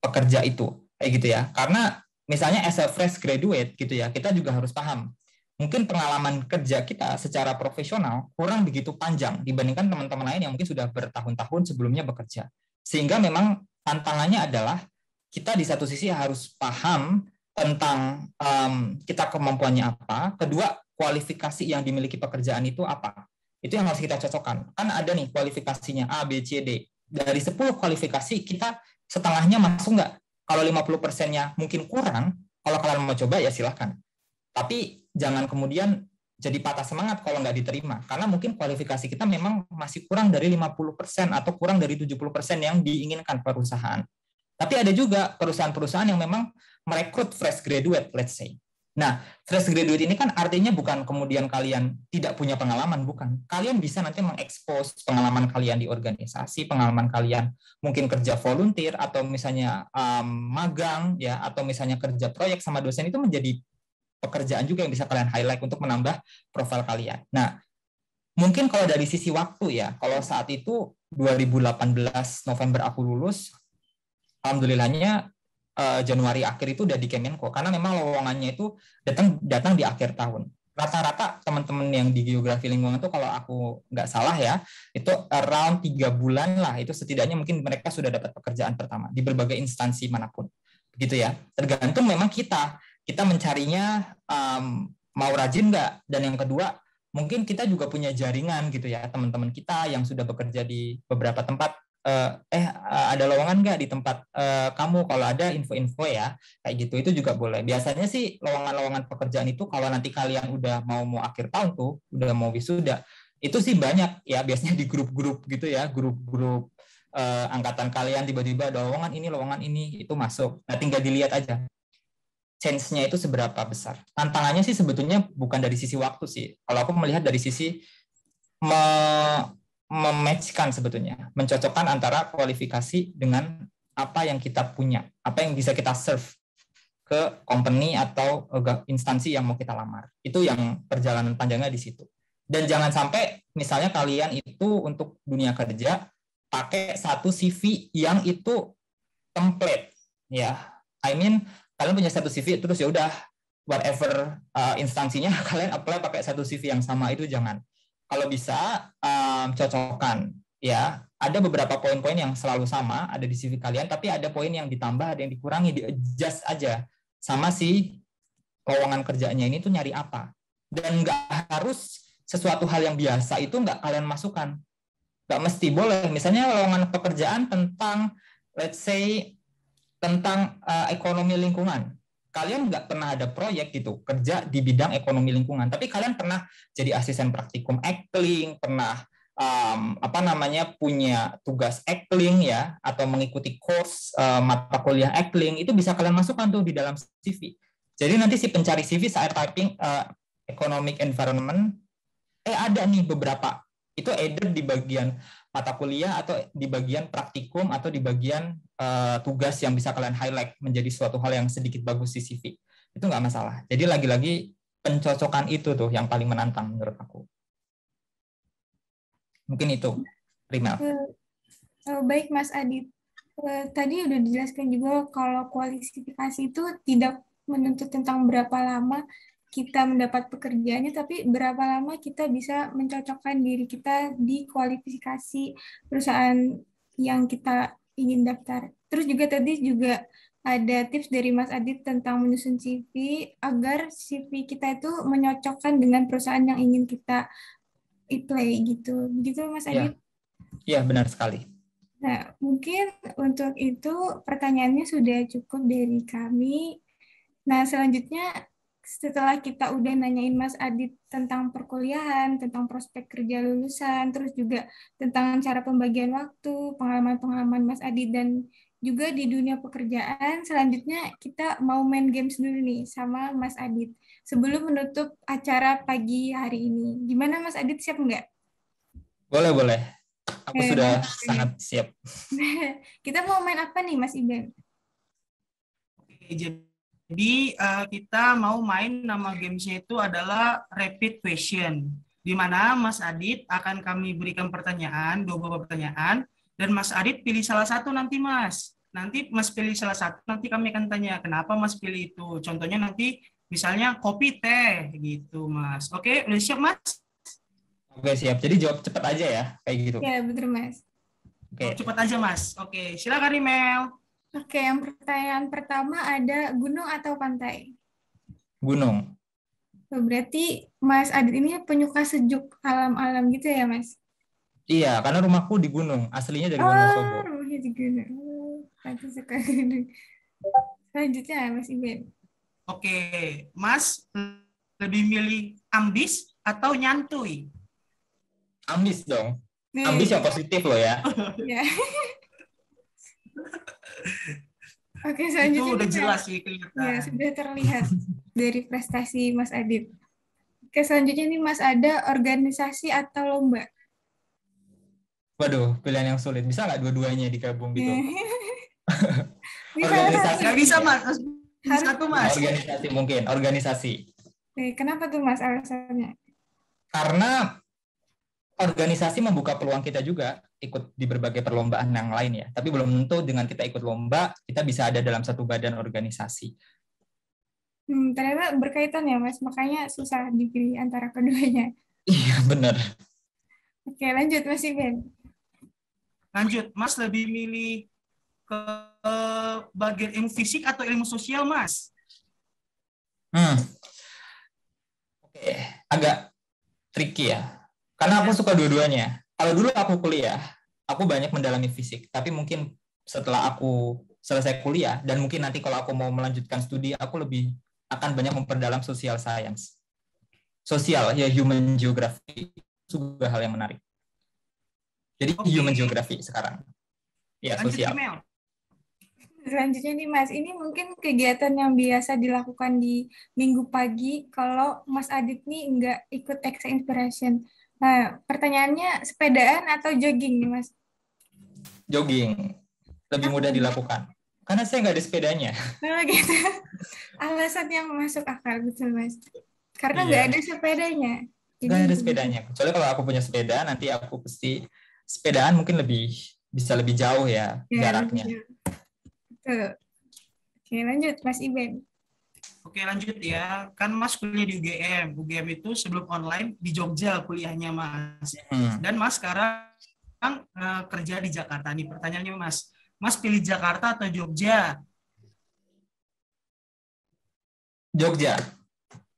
pekerja itu, kayak gitu ya. Karena misalnya as a fresh graduate gitu ya, kita juga harus paham. Mungkin pengalaman kerja kita secara profesional kurang begitu panjang dibandingkan teman-teman lain yang mungkin sudah bertahun-tahun sebelumnya bekerja. Sehingga memang tantangannya adalah kita di satu sisi harus paham tentang kita kemampuannya apa, kedua kualifikasi yang dimiliki pekerjaan itu apa. Itu yang harus kita cocokkan. Kan ada nih kualifikasinya A, B, C, D. Dari 10 kualifikasi kita setengahnya masuk nggak? Kalau 50%-nya mungkin kurang, kalau kalian mau coba ya silahkan. Tapi jangan kemudian jadi patah semangat kalau nggak diterima. Karena mungkin kualifikasi kita memang masih kurang dari 50% atau kurang dari 70% yang diinginkan perusahaan. Tapi ada juga perusahaan-perusahaan yang memang merekrut fresh graduate, let's say. Nah, fresh graduate ini kan artinya bukan kemudian kalian tidak punya pengalaman, bukan. Kalian bisa nanti mengekspos pengalaman kalian di organisasi, pengalaman kalian mungkin kerja volunteer, atau misalnya magang, ya, atau misalnya kerja proyek sama dosen, itu menjadi pekerjaan juga yang bisa kalian highlight untuk menambah profil kalian. Nah, mungkin kalau dari sisi waktu ya, kalau saat itu 2018 November aku lulus, alhamdulillahnya Januari akhir itu udah di Kemenko, karena memang lowongannya itu datang di akhir tahun. Rata-rata teman-teman yang di geografi lingkungan itu kalau aku nggak salah ya, itu around 3 bulan lah, itu setidaknya mungkin mereka sudah dapat pekerjaan pertama di berbagai instansi manapun. Begitu ya. Tergantung memang kita mencarinya mau rajin nggak, dan yang kedua mungkin kita juga punya jaringan gitu ya, teman-teman kita yang sudah bekerja di beberapa tempat, ada lowongan nggak di tempat kamu, kalau ada info-info ya, kayak gitu, itu juga boleh. Biasanya sih lowongan-lowongan pekerjaan itu kalau nanti kalian udah mau akhir tahun tuh, udah mau wisuda, itu sih banyak ya, biasanya di grup-grup gitu ya, grup-grup angkatan kalian tiba-tiba ada lowongan ini itu masuk. Nah, tinggal dilihat aja chance-nya itu seberapa besar. Tantangannya sih sebetulnya bukan dari sisi waktu sih. Kalau aku melihat dari sisi mematchkan, sebetulnya mencocokkan antara kualifikasi dengan apa yang kita punya, apa yang bisa kita serve ke company atau instansi yang mau kita lamar. Itu yang perjalanan panjangnya di situ. Dan jangan sampai misalnya kalian itu untuk dunia kerja pakai satu CV yang itu template, ya. I mean kalian punya satu CV terus ya udah whatever instansinya kalian apply pakai satu CV yang sama, itu jangan. Kalau bisa cocokkan ya. Ada beberapa poin-poin yang selalu sama ada di CV kalian, tapi ada poin yang ditambah, ada yang dikurangi, di-adjust aja sama si lowongan kerjanya ini tuh nyari apa. Dan nggak harus sesuatu hal yang biasa itu nggak kalian masukkan. Nggak mesti, boleh. Misalnya lowongan pekerjaan tentang, let's say, tentang ekonomi lingkungan. Kalian nggak pernah ada proyek gitu kerja di bidang ekonomi lingkungan, tapi kalian pernah jadi asisten praktikum Ekling, pernah punya tugas Ekling ya, atau mengikuti course mata kuliah Ekling, itu bisa kalian masukkan tuh di dalam CV. Jadi nanti si pencari CV saat typing economic environment, ada nih beberapa, itu either di bagian mata kuliah atau di bagian praktikum atau di bagian tugas yang bisa kalian highlight menjadi suatu hal yang sedikit bagus di CV. Itu nggak masalah. Jadi lagi-lagi pencocokan itu tuh yang paling menantang menurut aku. Mungkin itu, Rimel. Baik Mas Adit. Tadi udah dijelaskan juga kalau kualifikasi itu tidak menuntut tentang berapa lama kita mendapat pekerjaannya, tapi berapa lama kita bisa mencocokkan diri kita di kualifikasi perusahaan yang kita ingin daftar. Terus juga tadi juga ada tips dari Mas Adit tentang menyusun CV agar CV kita itu menyocokkan dengan perusahaan yang ingin kita apply gitu. Begitu Mas Adit? Iya, benar sekali. Nah, mungkin untuk itu pertanyaannya sudah cukup dari kami. Nah, selanjutnya setelah kita udah nanyain Mas Adit tentang perkuliahan, tentang prospek kerja lulusan, terus juga tentang cara pembagian waktu, pengalaman-pengalaman Mas Adit, dan juga di dunia pekerjaan, selanjutnya kita mau main games dulu nih sama Mas Adit sebelum menutup acara pagi hari ini. Gimana Mas Adit, siap nggak? Boleh. Aku sudah sangat siap. Kita mau main apa nih Mas Iben? Jadi Jadi kita mau main, nama gamesnya itu adalah Rapid Question, di mana Mas Adit akan kami berikan pertanyaan, 20 pertanyaan, dan Mas Adit pilih salah satu nanti Mas. Nanti Mas pilih salah satu, nanti kami akan tanya kenapa Mas pilih itu. Contohnya nanti misalnya kopi teh gitu Mas. Oke, udah siap Mas? Oke, siap. Jadi jawab cepat aja ya, kayak gitu. Ya, betul Mas. Oh, Oke, cepat aja Mas. Oke, silakan Rimel. Oke, yang pertanyaan pertama ada gunung atau pantai? gunung. Oh, berarti Mas Adit ini penyuka sejuk alam-alam gitu ya, Mas? Iya, karena rumahku di gunung. Aslinya dari Oh, Wonosobo. rumahnya di gunung. Oh, pantai suka gunung. Selanjutnya, Mas Iben. Oke, Mas lebih milih ambis atau nyantui? Ambis dong. Ambis yang Nih, positif loh ya. ya. Oke, Itu selanjutnya udah nih, Mas. jelas sih Ya, kelihatan. sudah terlihat dari prestasi Mas Adit. Oke, selanjutnya nih, Mas, ada organisasi atau lomba? Waduh, pilihan yang sulit. Bisa nggak dua-duanya digabung gitu? Ini salah satu Organisasi Gak nih. bisa ya. Mas, harus pilih Harus. satu Mas. Organisasi mungkin, organisasi. Kenapa tuh, Mas, alasannya? Karena organisasi membuka peluang kita juga ikut di berbagai perlombaan yang lain ya. Tapi belum tentu dengan kita ikut lomba, kita bisa ada dalam satu badan organisasi. Ternyata berkaitan ya, Mas. Makanya susah dipilih antara keduanya. Iya, benar. Oke, lanjut, Mas Iben. Lanjut, Mas lebih milih ke bagian ilmu fisik atau ilmu sosial Mas? Oke, agak tricky ya. Karena aku suka dua-duanya. Kalau dulu aku kuliah, aku banyak mendalami fisik. Tapi mungkin setelah aku selesai kuliah, dan mungkin nanti kalau aku mau melanjutkan studi, aku lebih akan banyak memperdalam social science. Sosial, ya human geography. Itu juga hal yang menarik. Jadi Oke. human geography sekarang. Ya, Lanjut sosial. email. Selanjutnya nih, Mas. Ini mungkin kegiatan yang biasa dilakukan di minggu pagi kalau Mas Adit nih nggak ikut Extra Inspiration. Nah, pertanyaannya sepedaan atau jogging nih, Mas? Jogging. Lebih mudah dilakukan. Karena saya nggak ada sepedanya. Nah, gitu. Alasan yang masuk akal, betul, Mas. Karena nggak Iya. ada sepedanya. Nggak Jadi, ada sepedanya. Kecuali kalau aku punya sepeda, nanti aku pasti sepedaan mungkin bisa lebih jauh ya ya, jaraknya. betul. Oke, lanjut, Mas Iben. Oke lanjut ya, kan Mas kuliah di UGM. UGM itu sebelum online di Jogja kuliahnya Mas. Dan Mas sekarang kerja di Jakarta. Nih pertanyaannya Mas, Mas pilih Jakarta atau Jogja? Jogja.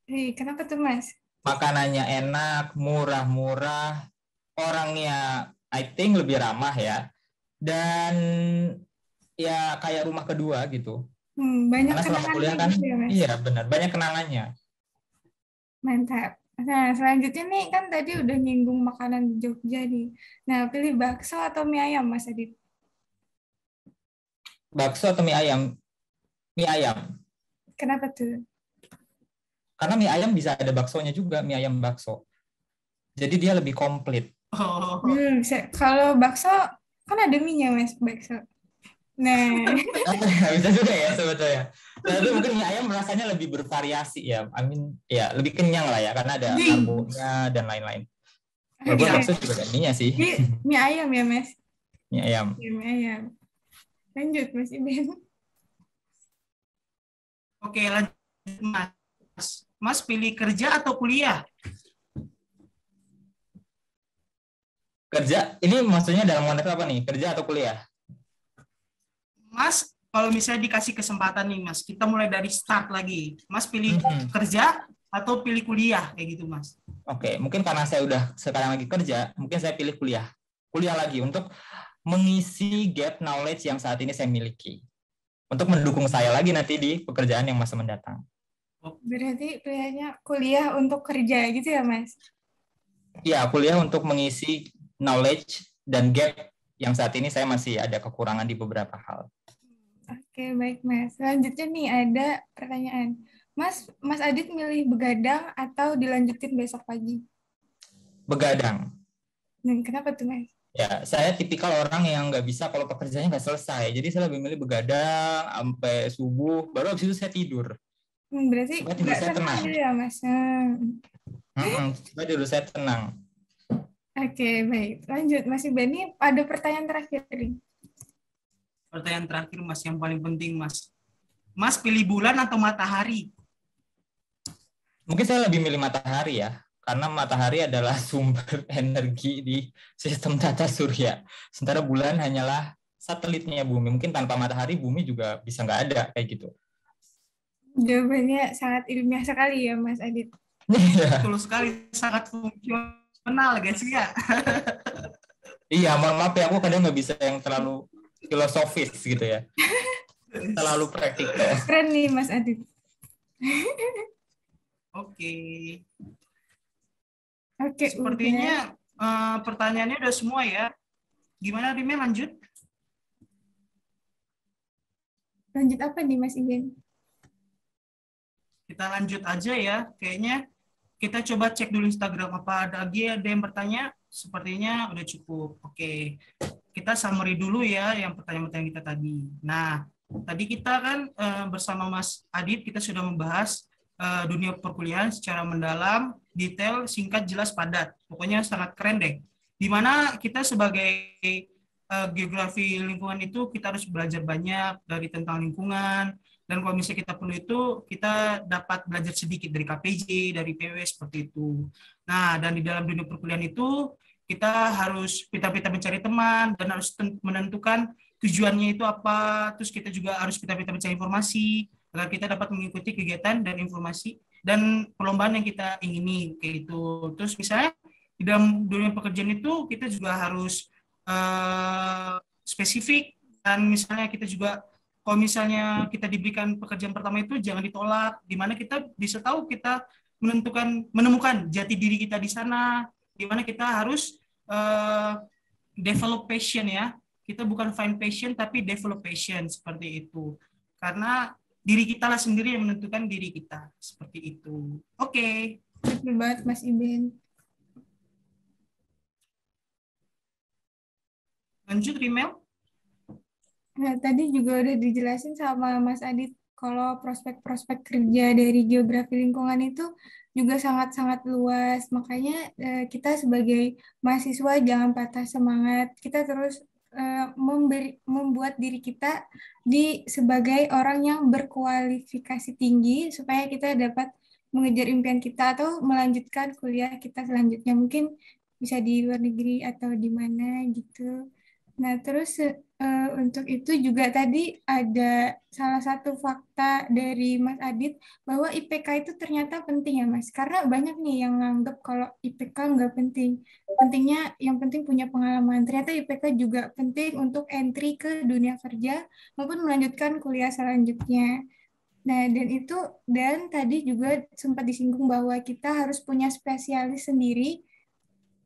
Kenapa tuh, Mas? Makanannya enak, murah-murah, orangnya I think lebih ramah ya. Dan ya kayak rumah kedua gitu. Banyak Karena selama kuliah kenangannya kan, gitu ya, Mas? iya benar, banyak kenangannya. Mantap. Nah, selanjutnya nih kan tadi udah nyinggung makanan di Jogja nih. Nah, pilih bakso atau mie ayam, Mas Adit? Bakso atau mie ayam? Mie ayam. Kenapa tuh? Karena mie ayam bisa ada baksonya juga, mie ayam bakso. Jadi dia lebih komplit. Oh, Kalau bakso kan ada mie-nya, Mas, bakso. Nah, Bisa juga ya sebetulnya. Nah, itu mungkin mie ayam rasanya lebih bervariasi ya. Ya lebih kenyang lah ya karena ada karbonya dan lain-lain. Walaupun oke. bakso juga ada mie-nya sih. Jadi mie ayam ya, Mas? Mie ayam. Ya, mie ayam. Lanjut, Mas Iben. oke lanjut Mas. Mas pilih kerja atau kuliah? Kerja, ini maksudnya dalam konteks apa nih? Kerja atau kuliah? Mas, kalau misalnya dikasih kesempatan nih Mas, kita mulai dari start lagi. Mas pilih kerja atau pilih kuliah kayak gitu Mas? Oke, mungkin karena saya udah sekarang lagi kerja, mungkin saya pilih kuliah. Kuliah lagi untuk mengisi gap knowledge yang saat ini saya miliki. Untuk mendukung saya lagi nanti di pekerjaan yang masa mendatang. Berarti pilihannya kuliah untuk kerja gitu ya, Mas? Ya, kuliah untuk mengisi knowledge dan gap yang saat ini saya masih ada kekurangan di beberapa hal. Oke, baik, Mas. Selanjutnya nih ada pertanyaan. Mas Adit milih begadang atau dilanjutin besok pagi? Begadang. Kenapa tuh, Mas? Ya, saya tipikal orang yang nggak bisa kalau pekerjaannya nggak selesai. Jadi saya lebih milih begadang sampai subuh, baru habis itu saya tidur. Berarti Supaya tidur nggak saya tenang tenang. gitu ya, Mas? Supaya tidur saya tenang. Oke, baik. Lanjut, Mas Iban. Ini ada pertanyaan terakhir nih. Pertanyaan terakhir Mas yang paling penting Mas. Mas pilih bulan atau matahari? Mungkin saya lebih milih matahari ya, karena matahari adalah sumber energi di sistem tata surya. Sementara bulan hanyalah satelitnya bumi. Mungkin tanpa matahari bumi juga bisa nggak ada kayak gitu. Jawabannya sangat ilmiah sekali ya, Mas Adit. Betul sekali, sangat fungsional guys ya. Iya, mohon maaf ya, aku kadang nggak bisa yang terlalu filosofis gitu ya. Terlalu praktikal. Keren nih, Mas Adit. Oke. Oke, udah. Sepertinya pertanyaannya udah semua ya. Gimana Rime, lanjut? Lanjut apa nih, Mas Iban? Kita lanjut aja ya. Kayaknya kita coba cek dulu Instagram apa ada yang bertanya. Sepertinya udah cukup. Oke. Kita summary dulu ya yang pertanyaan-pertanyaan kita tadi. Nah, tadi kita kan bersama Mas Adit kita sudah membahas dunia perkuliahan secara mendalam, detail, singkat, jelas, padat. Pokoknya sangat keren deh. Dimana kita sebagai geografi lingkungan itu kita harus belajar banyak dari tentang lingkungan, dan kalau misalnya kita perlu itu kita dapat belajar sedikit dari KPJ, dari PW seperti itu. Nah, dan di dalam dunia perkuliahan itu kita harus pintar-pintar mencari teman dan harus menentukan tujuannya itu apa. Terus kita juga harus pintar-pintar mencari informasi agar kita dapat mengikuti kegiatan dan informasi dan perlombaan yang kita ingini kayak itu. Terus misalnya di dalam dunia pekerjaan itu kita juga harus spesifik, dan misalnya kita juga kalau misalnya kita diberikan pekerjaan pertama itu jangan ditolak, di mana kita bisa tahu kita menemukan jati diri kita di sana, di mana kita harus develop passion ya. Kita bukan find passion tapi develop passion seperti itu. Karena diri kita lah sendiri yang menentukan diri kita seperti itu. Oke. Betul banget, Mas Iban. Lanjut, Rimel. Nah, tadi juga udah dijelasin sama Mas Adit kalau prospek-prospek kerja dari geografi lingkungan itu juga sangat-sangat luas. Makanya kita sebagai mahasiswa jangan patah semangat. Kita terus membuat diri kita sebagai orang yang berkualifikasi tinggi supaya kita dapat mengejar impian kita atau melanjutkan kuliah kita selanjutnya. Mungkin bisa di luar negeri atau di mana gitu. Nah, terus untuk itu juga tadi ada salah satu fakta dari Mas Adit bahwa IPK itu ternyata penting ya Mas. Karena banyak nih yang nganggap kalau IPK nggak penting. Pentingnya yang penting punya pengalaman. Ternyata IPK juga penting untuk entry ke dunia kerja maupun melanjutkan kuliah selanjutnya. Nah, dan tadi juga sempat disinggung bahwa kita harus punya spesialis sendiri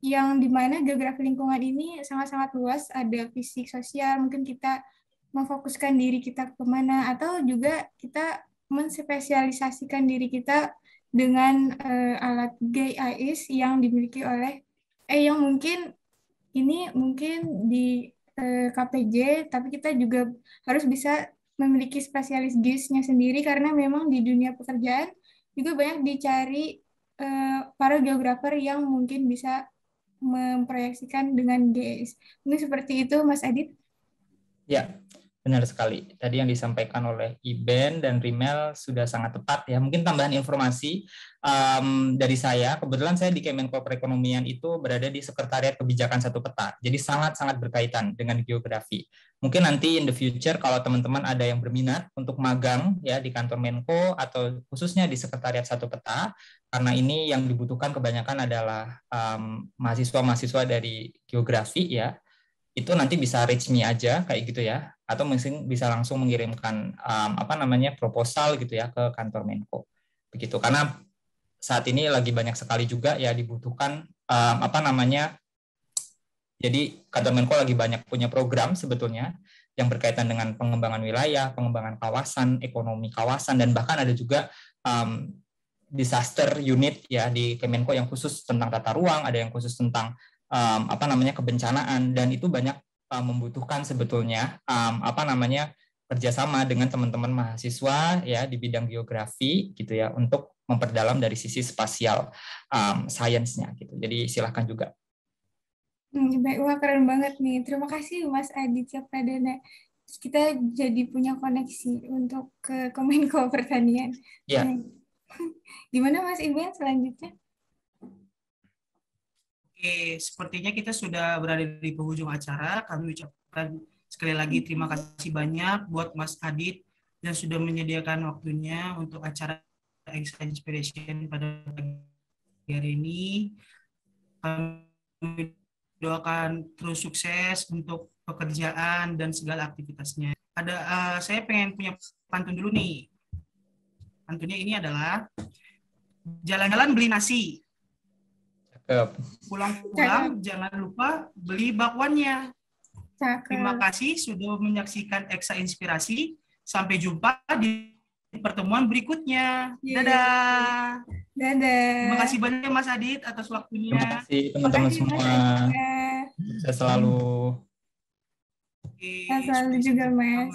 yang dimana geografi lingkungan ini sangat-sangat luas, ada fisik sosial, mungkin kita memfokuskan diri kita kemana, atau juga kita menspesialisasikan diri kita dengan alat GIS yang dimiliki oleh, yang mungkin di KPJ, tapi kita juga harus bisa memiliki spesialis GIS-nya sendiri, karena memang di dunia pekerjaan juga banyak dicari para geografer yang mungkin bisa memproyeksikan dengan GIS. Mungkin seperti itu, Mas Adit. Ya, benar sekali. Tadi yang disampaikan oleh Iben dan Rimel sudah sangat tepat ya. Mungkin tambahan informasi dari saya. Kebetulan saya di Kemenko Perekonomian itu berada di Sekretariat Kebijakan Satu Peta. Jadi sangat-sangat berkaitan dengan geografi. Mungkin nanti in the future kalau teman-teman ada yang berminat untuk magang ya di kantor Menko atau khususnya di Sekretariat Satu Peta, karena ini yang dibutuhkan kebanyakan adalah mahasiswa-mahasiswa dari geografi ya. Itu nanti bisa reach me aja kayak gitu ya, atau mungkin bisa langsung mengirimkan proposal gitu ya ke kantor Menko begitu, karena saat ini lagi banyak sekali juga ya dibutuhkan jadi kantor Menko lagi banyak punya program sebetulnya yang berkaitan dengan pengembangan wilayah, pengembangan kawasan, ekonomi kawasan, dan bahkan ada juga disaster unit ya di Kemenko yang khusus tentang tata ruang, ada yang khusus tentang kebencanaan, dan itu banyak membutuhkan sebetulnya kerjasama dengan teman-teman mahasiswa ya di bidang geografi gitu ya untuk memperdalam dari sisi spasial science-nya gitu. Jadi silahkan juga. Baik, wah keren banget nih. Terima kasih Mas Aditya Pradana. Kita jadi punya koneksi untuk ke Kominfo Pertanian. Ya. Nah, gimana Mas Iben selanjutnya? Oke, sepertinya kita sudah berada di penghujung acara. Kami ucapkan sekali lagi terima kasih banyak buat Mas Adit yang sudah menyediakan waktunya untuk acara Extra Inspiration pada pagi hari ini. Kami doakan terus sukses untuk pekerjaan dan segala aktivitasnya. Saya pengen punya pantun dulu nih. Pantunnya ini adalah jalan-jalan beli nasi. Pulang-pulang jangan lupa beli bakwannya. Terima kasih sudah menyaksikan Eksa Inspirasi. Sampai jumpa di pertemuan berikutnya. Dadah. Dadah. Terima kasih banyak Mas Adit atas waktunya. Terima kasih teman-teman semua. Saya selalu. Saya selalu juga Mas.